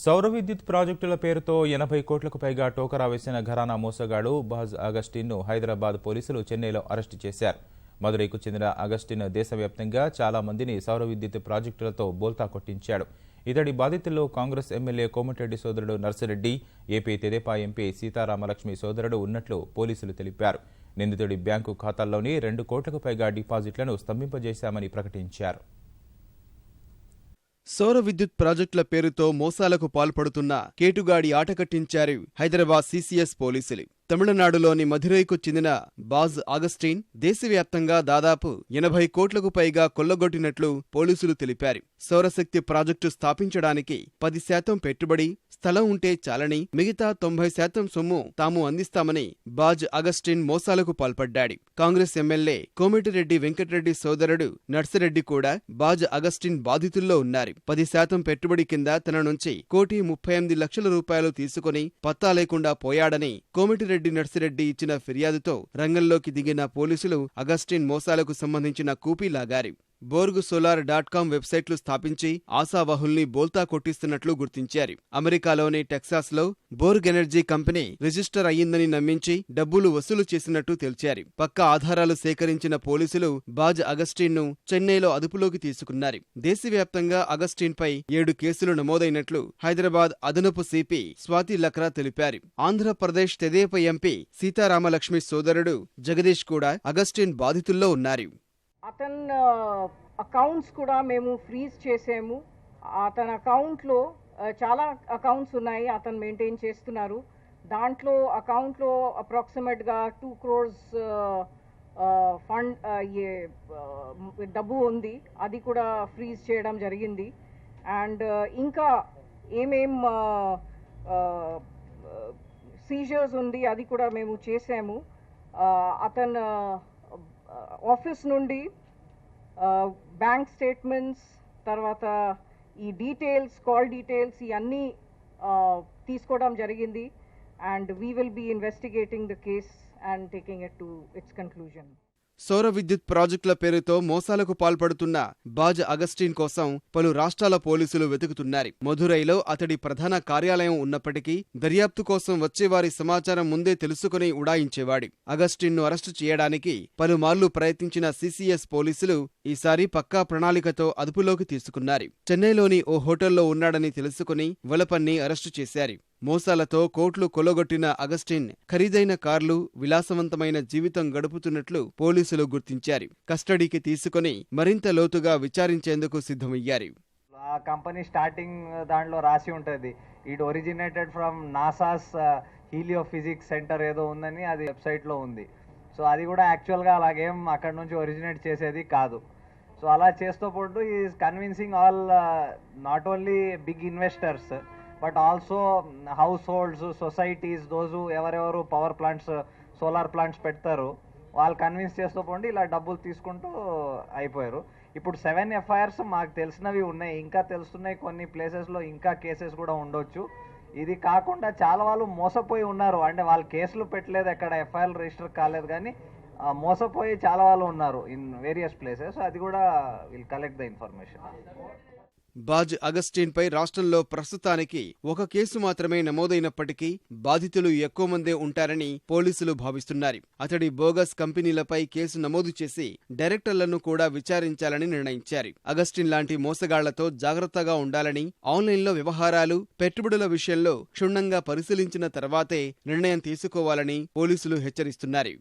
సౌర విద్యుత్ ప్రాజెక్టుల పేరుతో 80 కోట్లకు పైగా టోకరా వేసిన ఘరానా మోసగాడు బాజ్ అగస్టిన్ను హైదరాబాద్ పోలీసులు చెన్నైలో అరెస్టు చేశారు. మదురైకు చెందిన అగస్టిన్ దేశవ్యాప్తంగా చాలా మందిని సౌర విద్యుత్ ప్రాజెక్టులతో బోల్తా కొట్టించాడు. ఇతడి బాధితుల్లో కాంగ్రెస్ ఎమ్మెల్యే కోమటిరెడ్డి సోదరుడు నర్సిరెడ్డి, ఏపీ తెదేపా ఎంపీ సీతారామలక్ష్మి సోదరుడు ఉన్నట్లు పోలీసులు తెలిపారు. నిందితుడి బ్యాంకు ఖాతాల్లోని 2 కోట్లకు పైగా డిపాజిట్లను స్తంభింపజేశామని ప్రకటించారు. సౌర విద్యుత్ ప్రాజెక్టుల పేరుతో మోసాలకు పాల్పడుతున్న కేటుగాడి ఆట కట్టించారు హైదరాబాద్ సీసీఎస్ పోలీసులు. తమిళనాడులోని మదురైకు చెందిన బాజ్ అగస్టిన్ దేశవ్యాప్తంగా దాదాపు 80 కోట్లకు పైగా కొల్లగొట్టినట్లు పోలీసులు తెలిపారు. సౌరశక్తి ప్రాజెక్టు స్థాపించడానికి 10% పెట్టుబడి, స్థలం ఉంటే చాలని మిగతా 90% సొమ్ము తాము అందిస్తామని బాజ్ అగస్టిన్ మోసాలకు పాల్పడ్డాడు. కాంగ్రెస్ ఎమ్మెల్యే కోమటిరెడ్డి వెంకటరెడ్డి సోదరుడు నర్సిరెడ్డి కూడా బాజ్ అగస్టిన్ బాధితుల్లో ఉన్నారు. 10% పెట్టుబడి కింద తన నుంచి ₹1,38,00,000 తీసుకుని పత్తా లేకుండా పోయాడని కోమటిరెడ్డి నర్సిరెడ్డి ఇచ్చిన ఫిర్యాదుతో రంగంలోకి దిగిన పోలీసులు అగస్టిన్ మోసాలకు సంబంధించిన కూపీ లాగారు. borgsolar.com వెబ్సైట్లు స్థాపించి ఆశావహుల్ని బోల్తా కొట్టిస్తున్నట్లు గుర్తించారు. అమెరికాలోని టెక్సాస్లో బోర్గ్ ఎనర్జీ కంపెనీ రిజిస్టర్ అయ్యిందని నమ్మించి డబ్బులు వసూలు చేసినట్టు తేల్చారు. పక్కా ఆధారాలు సేకరించిన పోలీసులు బాజ్ అగస్టిన్ను చెన్నైలో అదుపులోకి తీసుకున్నారు. దేశవ్యాప్తంగా అగస్టిన్పై 7 కేసులు నమోదైనట్లు హైదరాబాద్ అదనపు సిపి స్వాతి లక్రా తెలిపారు. ఆంధ్రప్రదేశ్ తెదేపా ఎంపీ సీతారామలక్ష్మి సోదరుడు జగదీష్ కూడా అగస్టిన్ బాధితుల్లో ఉన్నారు. అతని అకౌంట్స్ కూడా మేము ఫ్రీజ్ చేసాము. అతని అకౌంట్లో చాలా అకౌంట్స్ ఉన్నాయి, అతను మెయింటైన్ చేస్తున్నారు. దాంట్లో అకౌంట్లో అప్రాక్సిమేట్గా 2 crores ఫండ్ డబ్బు ఉంది, అది కూడా ఫ్రీజ్ చేయడం జరిగింది. అండ్ ఇంకా ఏమేం సీజర్స్ ఉంది అది కూడా మేము చేసాము. అతను ఆఫీస్ నుండి బ్యాంక్ స్టేట్మెంట్స్, తర్వాత ఈ డీటెయిల్స్, కాల్ డీటెయిల్స్ ఇవన్నీ తీసుకోవడం జరిగింది. And we will be investigating the case and taking it to its conclusion. సౌర విద్యుత్ ప్రాజెక్టుల పేరుతో మోసాలకు పాల్పడుతున్న బాజ్ అగస్టిన్ కోసం పలు రాష్ట్రాల పోలీసులు వెతుకుతున్నారు. మదురైలో అతడి ప్రధాన కార్యాలయం ఉన్నప్పటికీ దర్యాప్తు కోసం వచ్చేవారి సమాచారం ముందే తెలుసుకుని ఉడాయించేవాడు. అగస్టిన్ను అరెస్టు చేయడానికి పలుమార్లు ప్రయత్నించిన సీసీఎస్ పోలీసులు ఈసారి పక్కా ప్రణాళికతో అదుపులోకి తీసుకున్నారు. చెన్నైలోని ఓ హోటల్లో ఉన్నాడని తెలుసుకుని వలపన్ని అరెస్టు చేశారు. మోసాలతో కోట్లు కొల్లగొట్టిన అగస్టిన్ ఖరీదైన కార్లు, విలాసవంతమైన జీవితం గడుపుతున్నట్లు పోలీసులు గుర్తించారు. కస్టడీకి తీసుకుని మరింత లోతుగా విచారించేందుకు సిద్ధమయ్యారు. ఆ కంపెనీ స్టార్టింగ్ దాంట్లో రాసి ఉంటుంది, it originated from NASA's heliophysics center ఏదో ఉందని అది వెబ్సైట్లో ఉంది. సో అది కూడా యాక్చువల్గా అలాగేం అక్కడ నుంచి ఒరిజినేట్ చేసేది కాదు. సో అలా చేస్తూ పోతూ is convincing all not only big investors but also households, societies, those ఎవరెవరు పవర్ ప్లాంట్స్, సోలార్ ప్లాంట్స్ పెడతారు వాళ్ళు కన్విన్స్ చేస్తూ పోండి ఇలా డబ్బులు తీసుకుంటూ అయిపోయారు. ఇప్పుడు 7 FIRs మాకు తెలిసినవి ఉన్నాయి, ఇంకా తెలుస్తున్నాయి. కొన్ని ప్లేసెస్లో ఇంకా కేసెస్ కూడా ఉండొచ్చు. ఇది కాకుండా చాలా వాళ్ళు మోసపోయి ఉన్నారు, అంటే వాళ్ళు కేసులు పెట్టలేదు, ఎక్కడ FIR రిజిస్టర్ కాలేదు, కానీ మోసపోయి చాలా వాళ్ళు ఉన్నారు ఇన్ వేరియస్ ప్లేసెస్. అది కూడా విల్ కలెక్ట్ ద ఇన్ఫర్మేషన్. బాజ్ అగస్టిన్ పై రాష్ట్రంలో ప్రస్తుతానికి 1 కేసు మాత్రమే నమోదైనప్పటికీ బాధితులు ఎక్కువ మందే ఉంటారని పోలీసులు భావిస్తున్నారు. అతడి బోగస్ కంపెనీలపై కేసు నమోదు చేసి డైరెక్టర్లను కూడా విచారించాలని నిర్ణయించారు. అగస్టిన్ లాంటి మోసగాళ్లతో జాగ్రత్తగా ఉండాలని, ఆన్లైన్లో వ్యవహారాలు, పెట్టుబడుల విషయంలో క్షుణ్ణంగా పరిశీలించిన తర్వాతే నిర్ణయం తీసుకోవాలని పోలీసులు హెచ్చరిస్తున్నారు.